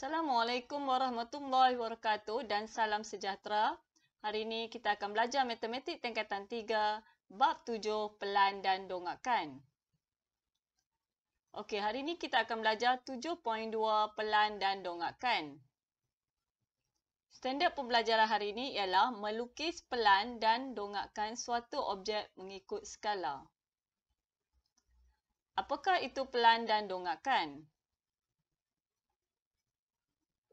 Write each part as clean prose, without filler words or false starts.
Assalamualaikum warahmatullahi wabarakatuh dan salam sejahtera. Hari ini kita akan belajar matematik tingkatan 3, bab 7, pelan dan dongakkan. Okey, hari ini kita akan belajar 7.2 pelan dan dongakkan. Standard pembelajaran hari ini ialah melukis pelan dan dongakkan suatu objek mengikut skala. Apakah itu pelan dan dongakkan?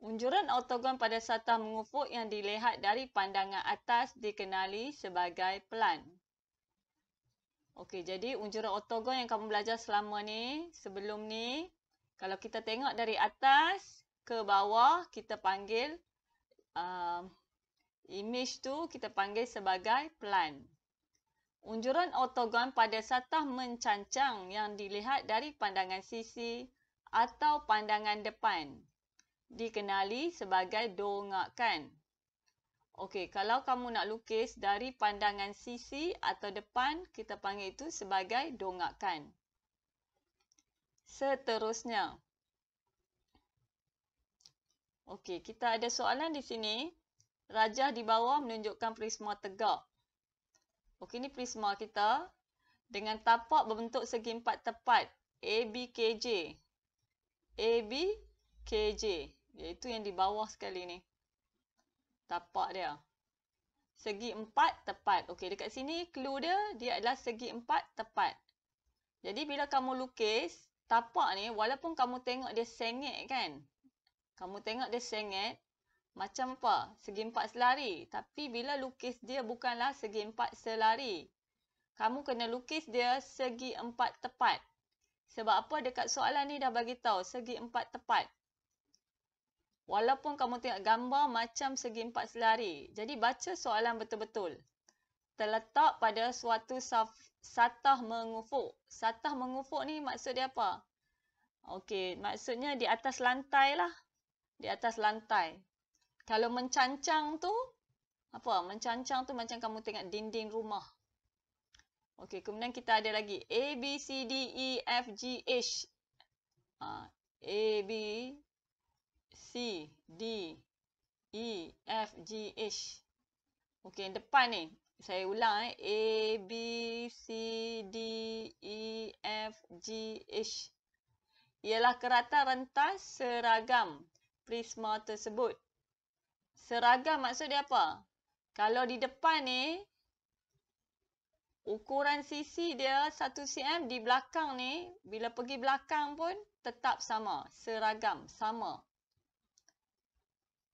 Unjuran ortogon pada satah mengufuk yang dilihat dari pandangan atas dikenali sebagai pelan. Okey, jadi unjuran ortogon yang kamu belajar selama ni, sebelum ni, kalau kita tengok dari atas ke bawah, kita panggil image tu kita panggil sebagai pelan. Unjuran ortogon pada satah mencancang yang dilihat dari pandangan sisi atau pandangan depan dikenali sebagai dongakkan. Okey, kalau kamu nak lukis dari pandangan sisi atau depan, kita panggil itu sebagai dongakkan. Seterusnya. Okey, kita ada soalan di sini. Rajah di bawah menunjukkan prisma tegak. Okey, ini prisma kita dengan tapak berbentuk segi empat tepat ABKJ. ABKJ. Iaitu yang di bawah sekali ni. Tapak dia. Segi empat tepat. Okey, dekat sini clue dia adalah segi empat tepat. Jadi bila kamu lukis, tapak ni walaupun kamu tengok dia sengit kan. Kamu tengok dia sengit. Macam apa? Segi empat selari. Tapi bila lukis dia bukanlah segi empat selari. Kamu kena lukis dia segi empat tepat. Sebab apa? Dekat soalan ni dah bagi tahu segi empat tepat. Walaupun kamu tengok gambar macam segi empat selari. Jadi baca soalan betul-betul. Terletak pada suatu satah mengufuk. Satah mengufuk ni maksud dia apa? Okey, maksudnya di atas lantai lah. Di atas lantai. Kalau mencancang tu, apa? Mencancang tu macam kamu tengok dinding rumah. Okey, kemudian kita ada lagi A, B, C, D, E, F, G, H. A, B, C, D, E, F, G, H. Okey, yang depan ni. Saya ulang A, B, C, D, E, F, G, H. Ialah keratan rentas seragam prisma tersebut. Seragam maksud dia apa? Kalau di depan ni, ukuran sisi dia 1 cm, di belakang ni, bila pergi belakang pun tetap sama. Seragam, sama.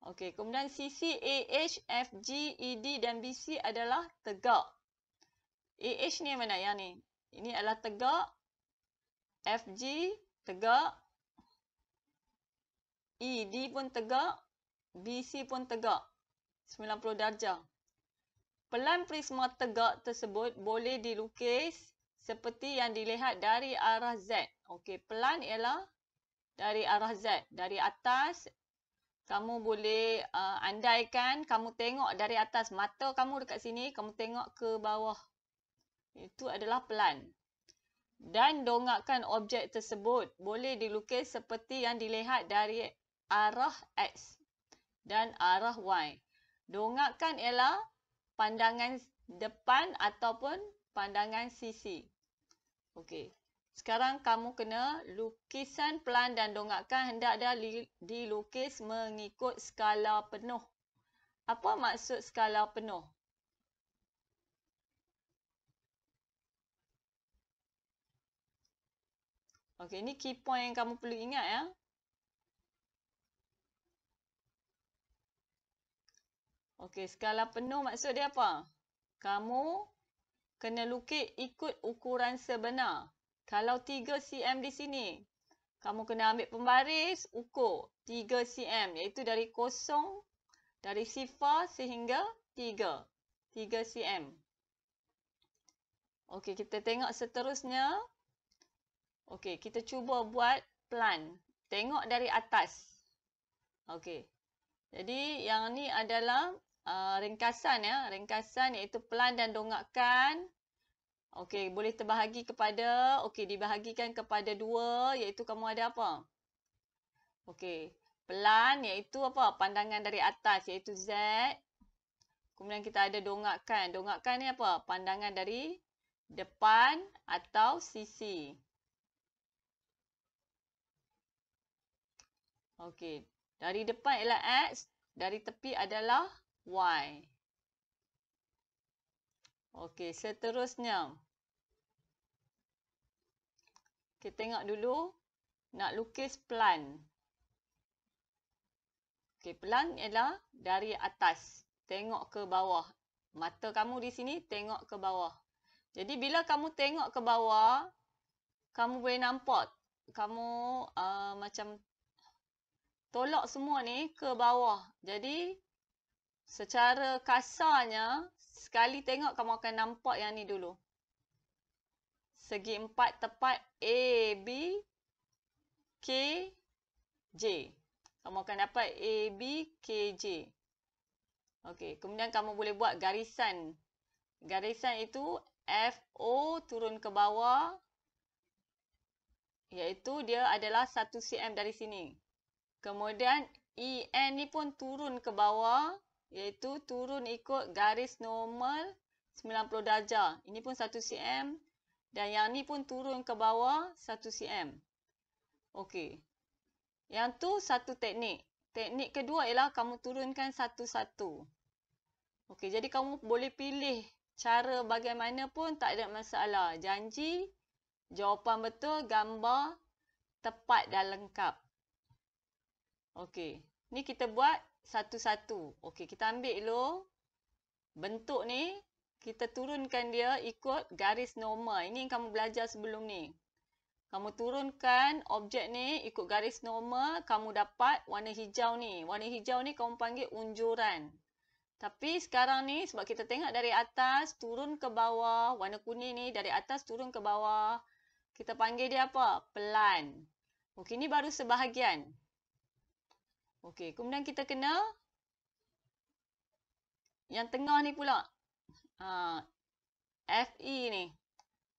Okey, kemudian sisi AH, FG, ED dan BC adalah tegak. AH ni yang mana? Yang ni. Ini adalah tegak. FG tegak. ED pun tegak. BC pun tegak. 90 darjah. Pelan prisma tegak tersebut boleh dilukis seperti yang dilihat dari arah Z. Okey, pelan ialah dari arah Z. Dari atas, kamu boleh andaikan kamu tengok dari atas. Mata kamu dekat sini, kamu tengok ke bawah. Itu adalah pelan. Dan dongakkan objek tersebut boleh dilukis seperti yang dilihat dari arah X dan arah Y. Dongakkan ialah pandangan depan ataupun pandangan sisi. Okey. Sekarang kamu kena lukisan pelan dan dongakkan hendaklah dilukis mengikut skala penuh. Apa maksud skala penuh? Okey, ini key point yang kamu perlu ingat ya. Okey, skala penuh maksud dia apa? Kamu kena lukis ikut ukuran sebenar. Kalau 3 cm di sini, kamu kena ambil pembaris, ukur 3 cm. Iaitu dari kosong, dari sifar sehingga 3. 3 cm. Okey, kita tengok seterusnya. Okey, kita cuba buat pelan. Tengok dari atas. Okey. Jadi, yang ni adalah ringkasan ya. Ringkasan iaitu pelan dan dongakkan. Okey, boleh terbahagi kepada, okey, dibahagikan kepada 2, iaitu kamu ada apa? Okey, Pelan iaitu apa? Pandangan dari atas iaitu Z. Kemudian kita ada dongakkan. Dongakkan ni apa? Pandangan dari depan atau sisi. Okey. Dari depan ialah X, dari tepi adalah Y. Okey, seterusnya. Kita tengok dulu nak lukis pelan. Okey, pelan ialah dari atas. Tengok ke bawah. Mata kamu di sini tengok ke bawah. Jadi bila kamu tengok ke bawah, kamu boleh nampak kamu macam tolak semua ni ke bawah. Jadi secara kasarnya, sekali tengok kamu akan nampak yang ni dulu. Segi empat tepat A, B, K, J. Kamu akan dapat A, B, K, J. Okey, kemudian kamu boleh buat garisan. Garisan itu F, O turun ke bawah. Iaitu dia adalah 1 cm dari sini. Kemudian E, N ni pun turun ke bawah. Iaitu turun ikut garis normal 90 darjah. Ini pun 1 cm. Dan yang ni pun turun ke bawah 1 cm. Okey. Yang tu satu teknik. Teknik kedua ialah kamu turunkan satu-satu. Okey, jadi kamu boleh pilih cara bagaimana pun tak ada masalah. Janji, jawapan betul, gambar tepat dan lengkap. Okey, ni kita buat satu-satu. Okey, kita ambil dulu bentuk ni. Kita turunkan dia ikut garis normal. Ini yang kamu belajar sebelum ni. Kamu turunkan objek ni ikut garis normal. Kamu dapat warna hijau ni. Warna hijau ni kamu panggil unjuran. Tapi sekarang ni sebab kita tengok dari atas turun ke bawah. Warna kuning ni dari atas turun ke bawah. Kita panggil dia apa? Pelan. Okey, ni baru sebahagian. Okey, kemudian kita kena yang tengah ni pula. FE ni.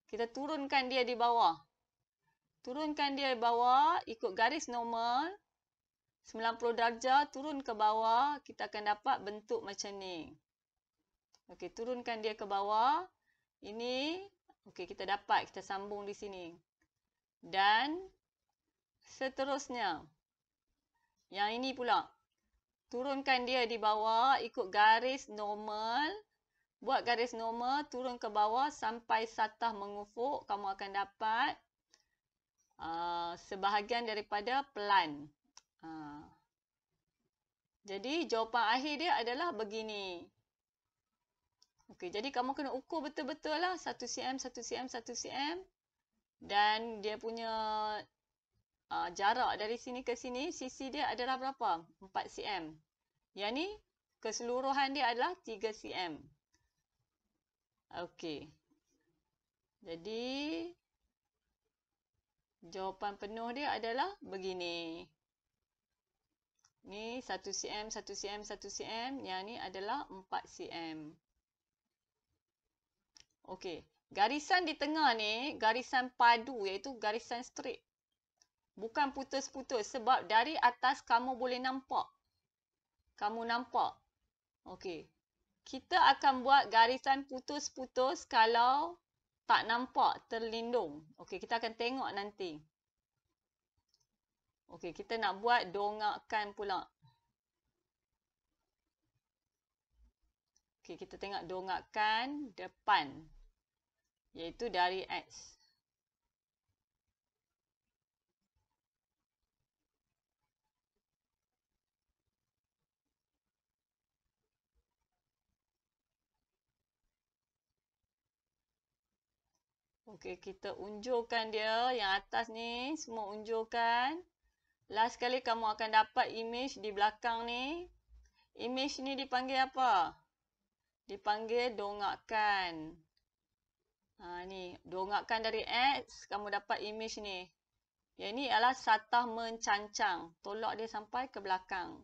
Kita turunkan dia di bawah. Turunkan dia di bawah ikut garis normal. 90 darjah turun ke bawah. Kita akan dapat bentuk macam ni. Okey, turunkan dia ke bawah. Ini, okey, kita dapat. Kita sambung di sini. Dan seterusnya. Yang ini pula. Turunkan dia di bawah ikut garis normal. Buat garis normal, turun ke bawah sampai satah mengufuk. Kamu akan dapat sebahagian daripada pelan. Jadi jawapan akhir dia adalah begini. Okey, jadi kamu kena ukur betul-betul lah 1 cm, 1 cm, 1 cm. Dan dia punya jarak dari sini ke sini, sisi dia adalah berapa? 4 cm. Yang ni keseluruhan dia adalah 3 cm. Okey. Jadi jawapan penuh dia adalah begini. Ni 1 cm, 1 cm, 1 cm. Yang ni adalah 4 cm. Okey. Garisan di tengah ni, garisan padu iaitu garisan straight. Bukan putus-putus sebab dari atas kamu boleh nampak. Kamu nampak. Okey. Kita akan buat garisan putus-putus kalau tak nampak, terlindung. Okey, kita akan tengok nanti. Okey, kita nak buat dongakkan pula. Okey, kita tengok dongakkan depan. Iaitu dari X. Okey, kita unjurkan dia. Yang atas ni semua unjurkan. Last sekali kamu akan dapat image di belakang ni. Image ni dipanggil apa? Dipanggil dongakkan. Ni, dongakkan dari X, kamu dapat image ni. Yang ni adalah satah mencancang. Tolak dia sampai ke belakang.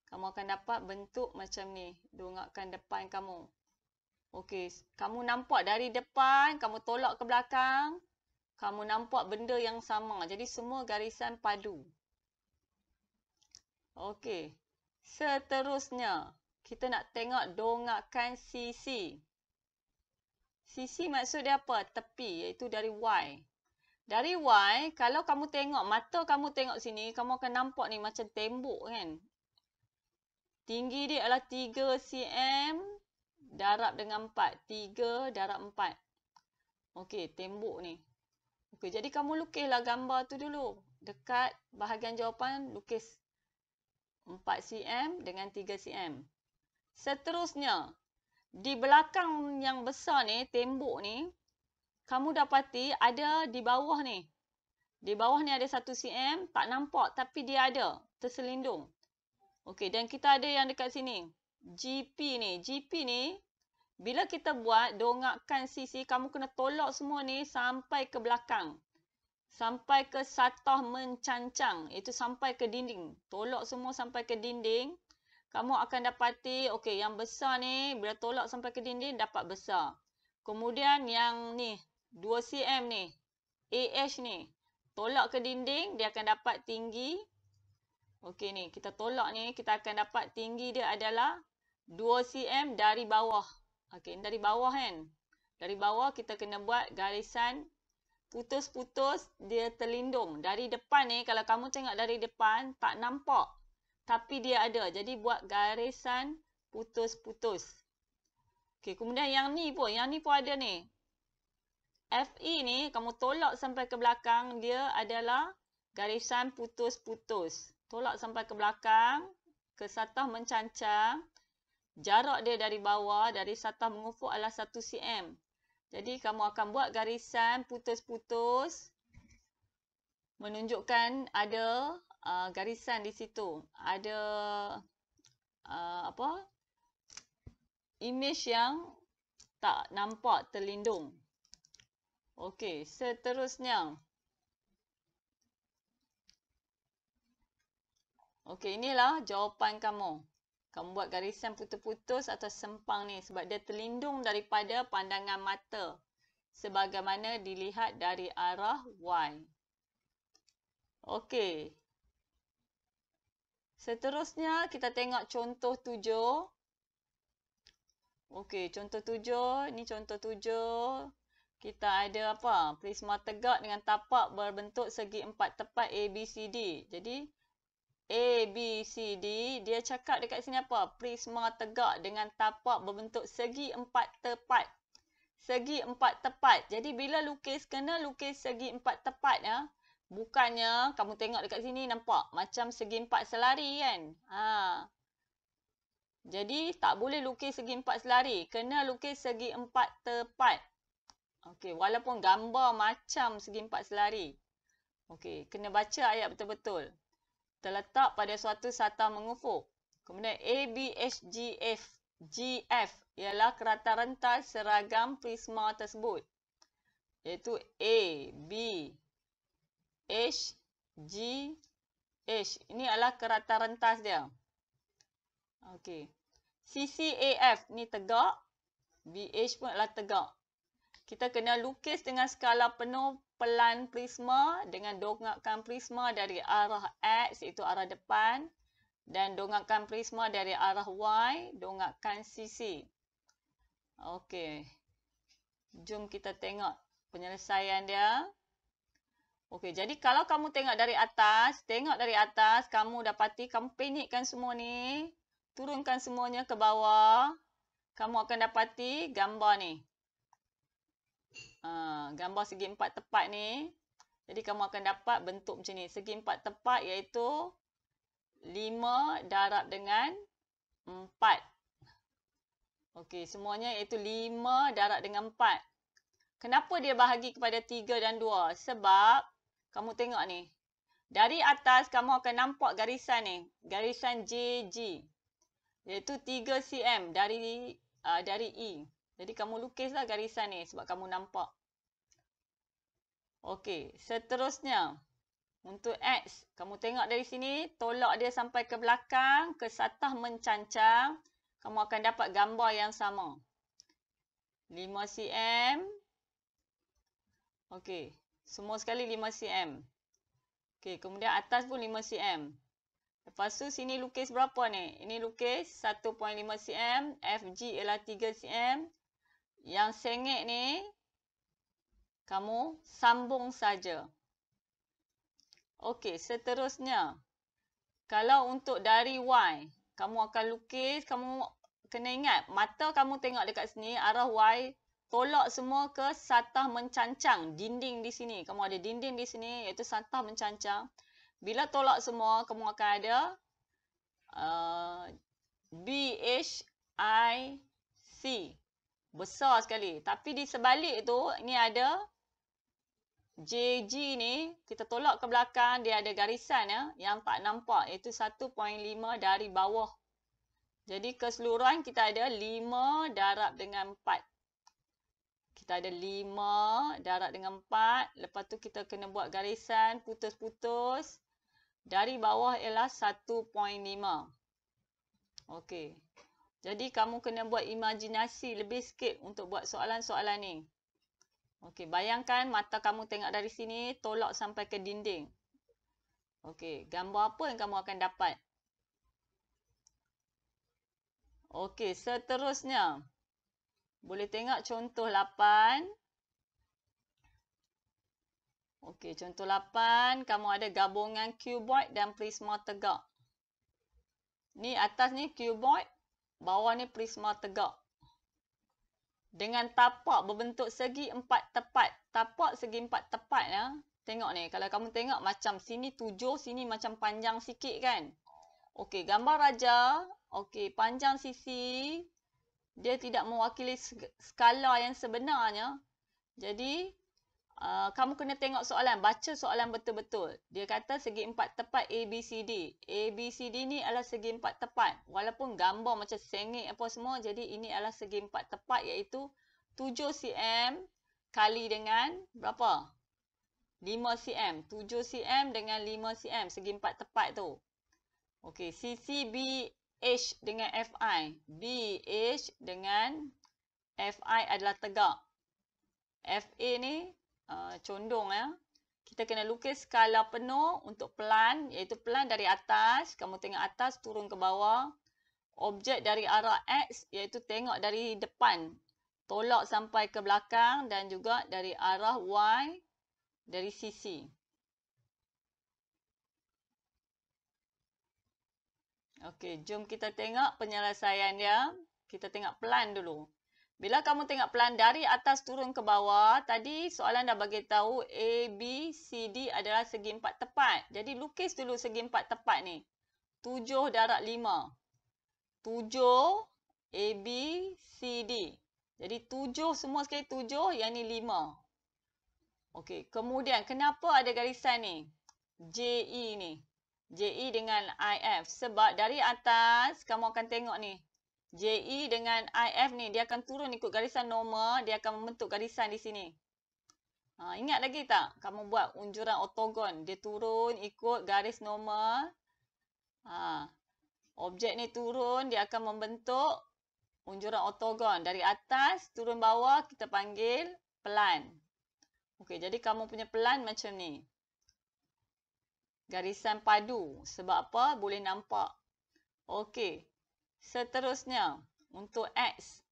Kamu akan dapat bentuk macam ni. Dongakkan depan kamu. Okey, kamu nampak dari depan, kamu tolak ke belakang. Kamu nampak benda yang sama. Jadi semua garisan padu. Okey. Seterusnya, kita nak tengok dongakan sisi. Sisi maksud dia apa? Tepi, iaitu dari Y. Dari Y, kalau kamu tengok, mata kamu tengok sini, kamu akan nampak ni macam tembok kan. Tinggi dia adalah 3 cm, darab dengan 4. 3 darab 4. Okey, tembok ni. Okey, jadi kamu lukislah gambar tu dulu. Dekat bahagian jawapan, lukis 4 cm dengan 3 cm. Seterusnya, di belakang yang besar ni, tembok ni, kamu dapati ada di bawah ni. Di bawah ni ada 1 cm, tak nampak tapi dia ada, terselindung. Okey, dan kita ada yang dekat sini. GP ni. GP ni, bila kita buat dongakkan sisi, kamu kena tolak semua ni sampai ke belakang. Sampai ke satah mencancang. Itu sampai ke dinding. Tolak semua sampai ke dinding. Kamu akan dapati, okey, yang besar ni, bila tolak sampai ke dinding, dapat besar. Kemudian yang ni, 2 cm ni, AH ni, tolak ke dinding, dia akan dapat tinggi. Okey ni, kita tolak ni, kita akan dapat tinggi dia adalah 2 cm dari bawah. Okey, dari bawah kan. Dari bawah kita kena buat garisan putus-putus, dia terlindung. Dari depan ni, kalau kamu tengok dari depan, tak nampak. Tapi dia ada. Jadi buat garisan putus-putus. Okey, kemudian yang ni pun ada ni. FE ni, kamu tolak sampai ke belakang, dia adalah garisan putus-putus. Tolak sampai ke belakang, ke satah mencancang. Jarak dia dari bawah, dari satah mengufuk adalah 1 cm. Jadi, kamu akan buat garisan putus-putus. Menunjukkan ada garisan di situ. Ada image yang tak nampak terlindung. Okey, seterusnya. Okey, inilah jawapan kamu. Kamu buat garisan putus-putus atau sempang ni sebab dia terlindung daripada pandangan mata. Sebagaimana dilihat dari arah Y. Okey. Seterusnya, kita tengok contoh 7. Okey, contoh 7. Ini contoh 7. Kita ada apa? Prisma tegak dengan tapak berbentuk segi empat tepat ABCD. Jadi, ABCD, dia cakap dekat sini apa? Prisma tegak dengan tapak berbentuk segi empat tepat. Segi empat tepat. Jadi, bila lukis, kena lukis segi empat tepat ya. Bukannya kamu tengok dekat sini nampak macam segi empat selari kan. Jadi tak boleh lukis segi empat selari. Kena lukis segi empat tepat. Okey, walaupun gambar macam segi empat selari. Okey, kena baca ayat betul-betul. Terletak pada suatu satah mengufuk. Kemudian ABHGF GF ialah kerata rentas seragam prisma tersebut. Iaitu A, B, H, G, H. Ini adalah kerata rentas dia. Okey. Sisi AF ni tegak. BH pun adalah tegak. Kita kena lukis dengan skala penuh pelan prisma dengan dongakkan prisma dari arah X iaitu arah depan dan dongakkan prisma dari arah Y, dongakkan sisi. Okey. Jom kita tengok penyelesaian dia. Okey, jadi kalau kamu tengok dari atas, kamu dapati, kamu pendekkan semua ni, turunkan semuanya ke bawah, kamu akan dapati gambar ni. Gambar segi empat tepat ni. Jadi, kamu akan dapat bentuk macam ni. Segi empat tepat iaitu 5 darab dengan 4. Okey, semuanya iaitu 5 darab dengan 4. Kenapa dia bahagi kepada 3 dan 2? Sebab, kamu tengok ni. Dari atas, kamu akan nampak garisan ni. Garisan JG. Iaitu 3 cm dari E. Jadi, kamu lukislah garisan ni sebab kamu nampak. Okey, seterusnya. Untuk X, kamu tengok dari sini. Tolak dia sampai ke belakang. Ke satah mencancang. Kamu akan dapat gambar yang sama. 5 cm. Okey. Semua sekali 5 cm. Okey, kemudian atas pun 5 cm. Lepas tu sini lukis berapa ni? Ini lukis 1.5 cm, FG ialah 3 cm. Yang sengit ni kamu sambung saja. Okey, seterusnya. Kalau untuk dari Y, kamu akan lukis, kamu kena ingat, mata kamu tengok dekat sini, arah Y, tolak semua ke satah mencancang, dinding di sini. Kamu ada dinding di sini, iaitu satah mencancang. Bila tolak semua, kamu akan ada BHIC. Besar sekali. Tapi di sebalik tu, ini ada JG ni, kita tolak ke belakang, dia ada garisan ya, yang tak nampak, iaitu 1.5 dari bawah. Jadi keseluruhan kita ada 5 darab dengan 4. Kita ada 5 darab dengan 4. Lepas tu kita kena buat garisan, putus-putus. Dari bawah ialah 1.5. Okey. Jadi kamu kena buat imajinasi lebih sikit untuk buat soalan-soalan ni. Okey, bayangkan mata kamu tengok dari sini, tolak sampai ke dinding. Okey, gambar apa yang kamu akan dapat? Okey, seterusnya. Boleh tengok contoh 8. Okey, contoh 8, kamu ada gabungan cuboid dan prisma tegak. Ni atas ni cuboid, bawah ni prisma tegak. Dengan tapak berbentuk segi 4 tepat. Tapak segi 4 tepat ya. Tengok ni, kalau kamu tengok macam sini 7, sini macam panjang sikit kan. Okey, gambar raja. Okey, panjang sisi. Dia tidak mewakili skala yang sebenarnya. Jadi, kamu kena tengok soalan. Baca soalan betul-betul. Dia kata segi 4 tepat ABCD. ABCD ni adalah segi 4 tepat. Walaupun gambar macam sengit apa semua. Jadi, ini adalah segi 4 tepat iaitu 7 cm kali dengan berapa? 5 cm. 7 cm dengan 5 cm. Segi 4 tepat tu. Okey, sisi BH dengan FI. BH dengan FI adalah tegak. FA ni condong ya. Kita kena lukis skala penuh untuk pelan, iaitu pelan dari atas. Kamu tengok atas turun ke bawah. Objek dari arah X iaitu tengok dari depan. Tolak sampai ke belakang dan juga dari arah Y dari sisi. Okey, jom kita tengok penyelesaian dia. Kita tengok pelan dulu. Bila kamu tengok pelan dari atas turun ke bawah, tadi soalan dah bagi tahu A, B, C, D adalah segi 4 tepat. Jadi lukis dulu segi 4 tepat ni. 7 darab 5. 7 A, B, C, D. Jadi 7 semua sekali 7, yang ni 5. Okey, kemudian kenapa ada garisan ni? JE ni. JE dengan IF. Sebab dari atas kamu akan tengok ni. JE dengan IF ni, dia akan turun ikut garisan normal, dia akan membentuk garisan di sini. Ingat lagi tak? Kamu buat unjuran ortogon, dia turun ikut garis normal. Objek ni turun, dia akan membentuk unjuran ortogon. Dari atas turun bawah, kita panggil pelan. Okey, jadi kamu punya pelan macam ni. Garisan padu. Sebab apa? Boleh nampak. Okey. Seterusnya, untuk X.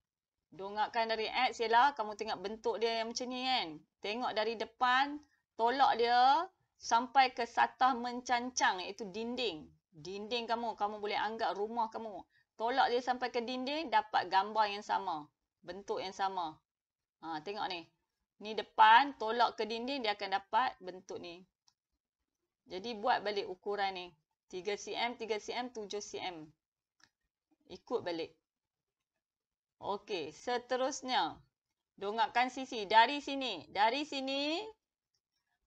Dongakkan dari X ialah kamu tengok bentuk dia yang macam ni kan. Tengok dari depan, tolak dia sampai ke satah mencancang iaitu dinding. Dinding kamu boleh anggap rumah kamu. Tolak dia sampai ke dinding, dapat gambar yang sama. Bentuk yang sama. Tengok ni. Ni depan, tolak ke dinding, dia akan dapat bentuk ni. Jadi buat balik ukuran ni. 3 cm, 3 cm, 7 cm. Ikut balik. Okey, seterusnya. Dongakkan sisi. Dari sini. Dari sini.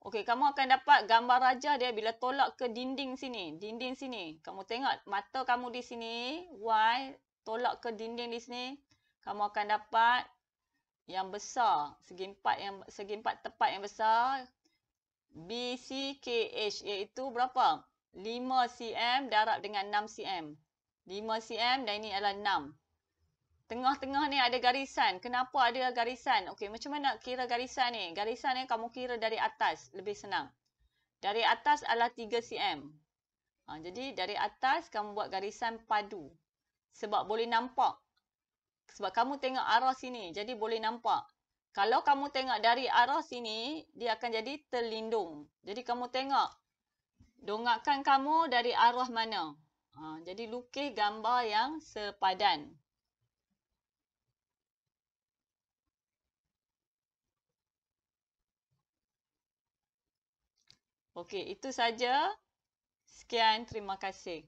Okey, kamu akan dapat gambar raja dia bila tolak ke dinding sini. Dinding sini. Kamu tengok mata kamu di sini. Y. Tolak ke dinding di sini. Kamu akan dapat yang besar. Segi empat tepat yang besar. BCKH iaitu berapa? 5 cm darab dengan 6 cm. 5 cm dan ini adalah 6. Tengah-tengah ni ada garisan. Kenapa ada garisan? Okey, macam mana nak kira garisan ni? Garisan ni kamu kira dari atas. Lebih senang. Dari atas adalah 3 cm. Jadi dari atas kamu buat garisan padu. Sebab boleh nampak. Sebab kamu tengok arah sini. Jadi boleh nampak. Kalau kamu tengok dari arah sini, dia akan jadi terlindung. Jadi kamu tengok. Dongakkan kamu dari arah mana. Jadi lukis gambar yang sepadan. Okey, itu saja. Sekian, terima kasih.